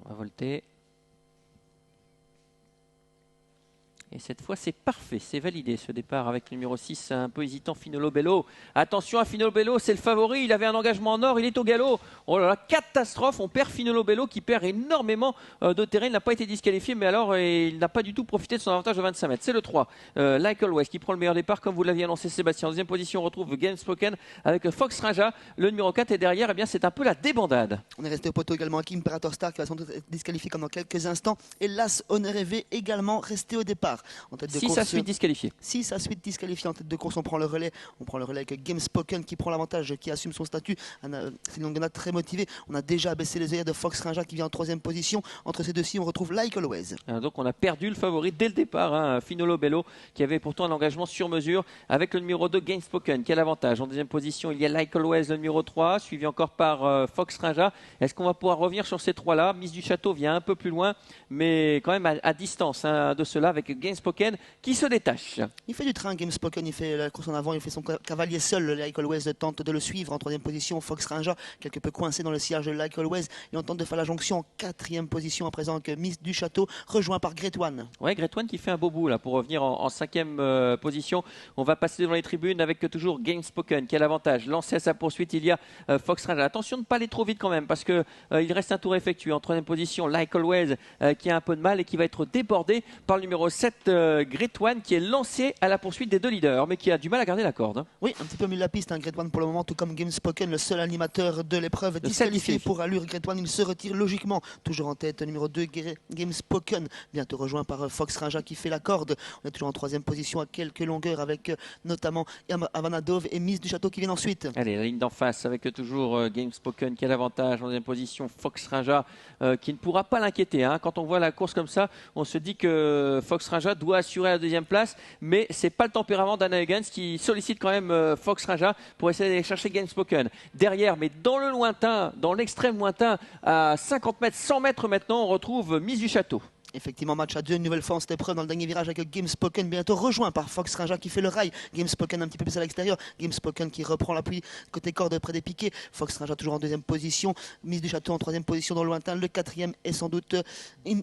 On va volter. Et cette fois, c'est parfait, c'est validé ce départ avec le numéro 6, un peu hésitant, Finolo Bello. Attention à Finolo Bello, c'est le favori, il avait un engagement en or, il est au galop. Oh là là, catastrophe, on perd Finolo Bello qui perd énormément de terrain, il n'a pas été disqualifié, mais alors il n'a pas du tout profité de son avantage de 25 mètres. C'est le 3, Like Always qui prend le meilleur départ, comme vous l'aviez annoncé Sébastien. En deuxième position, on retrouve Game Spoken avec Fox Raja, le numéro 4, et derrière, eh bien, c'est un peu la débandade. On est resté au poteau également avec Imperator Star qui va sans doute être disqualifié comme dans quelques instants. Et l'As Honoré également resté au départ. En tête de 6 course, à suite disqualifié. 6 à suite disqualifié en tête de course. On prend le relais. On prend le relais avec Game Spoken qui prend l'avantage, qui assume son statut. C'est une Longana très motivée. On a déjà baissé les œillères de Fox Raja qui vient en troisième position. Entre ces deux-ci, on retrouve Like Always. Donc on a perdu le favori dès le départ, hein, Finolo Bello, qui avait pourtant un engagement sur mesure avec le numéro 2, Game Spoken. Quel avantage? En deuxième position, il y a Like Always, le numéro 3, suivi encore par Fox Raja. Est-ce qu'on va pouvoir revenir sur ces trois-là? Mise du Château vient un peu plus loin, mais quand même à distance de cela, avec Game Spoken qui se détache. Il fait du train, Game Spoken, il fait la course en avant, il fait son cavalier seul. Like Always tente de le suivre en troisième position. Fox Raja, quelque peu coincé dans le sillage de Like Always, et on tente de faire la jonction en quatrième position à présent que Miss du Château, rejoint par Great One. Ouais, Great One qui fait un beau bout là pour revenir en cinquième position. On va passer devant les tribunes avec toujours Game Spoken. Quel avantage? Lancé à sa poursuite, il y a Fox Raja. Attention de ne pas aller trop vite quand même parce que il reste un tour effectué. En troisième position, Like Always qui a un peu de mal et qui va être débordé par le numéro 7, Great One, qui est lancé à la poursuite des deux leaders mais qui a du mal à garder la corde. Oui, un petit peu mieux la piste, Great One pour le moment, tout comme Game Spoken, le seul animateur de l'épreuve disqualifié pour allure. Great One, il se retire logiquement. Toujours en tête, numéro 2, Game Spoken, bientôt rejoint par Fox Raja qui fait la corde. On est toujours en troisième position à quelques longueurs avec notamment Havana Dove et Miss du Château qui viennent ensuite. Allez, la ligne d'en face avec toujours Game Spoken. Quel avantage en deuxième position, Fox Raja qui ne pourra pas l'inquiéter. Hein. Quand on voit la course comme ça, on se dit que Fox Raja doit assurer la deuxième place, mais c'est pas le tempérament d'Anna Huggins qui sollicite quand même Fox Raja pour essayer d'aller chercher Game Spoken. Derrière, mais dans le lointain, dans l'extrême lointain, à 50 mètres, 100 mètres maintenant, on retrouve Miss du Château. Effectivement, match à deux, une nouvelle fois en cette épreuve dans le dernier virage avec Game Spoken, bientôt rejoint par Fox Raja qui fait le rail. Game Spoken un petit peu plus à l'extérieur. Game Spoken qui reprend l'appui côté corde près des piquets. Fox Raja toujours en deuxième position. Mise du Château en troisième position dans le lointain. Le quatrième est sans doute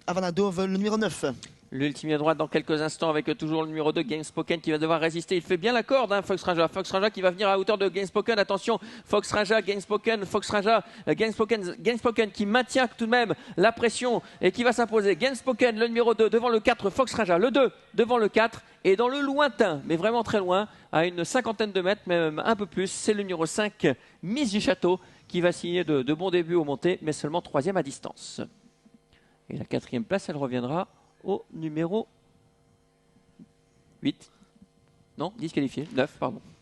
Havana Dove, le numéro 9. L'ultime à droite dans quelques instants avec toujours le numéro 2, Game Spoken qui va devoir résister. Il fait bien la corde, hein, Fox Raja. Fox Raja qui va venir à hauteur de Game Spoken. Attention, Fox Raja, Game Spoken, Fox Raja, Game Spoken qui maintient tout de même la pression et qui va s'imposer. Game Spoken, le numéro 2 devant le 4, Fox Raja, le 2 devant le 4. Et dans le lointain, mais vraiment très loin, à une cinquantaine de mètres, même un peu plus, c'est le numéro 5, Miss du Château, qui va signer de bons débuts au montées, mais seulement troisième à distance. Et la quatrième place, elle reviendra au numéro 8. Non, disqualifié. 9, pardon.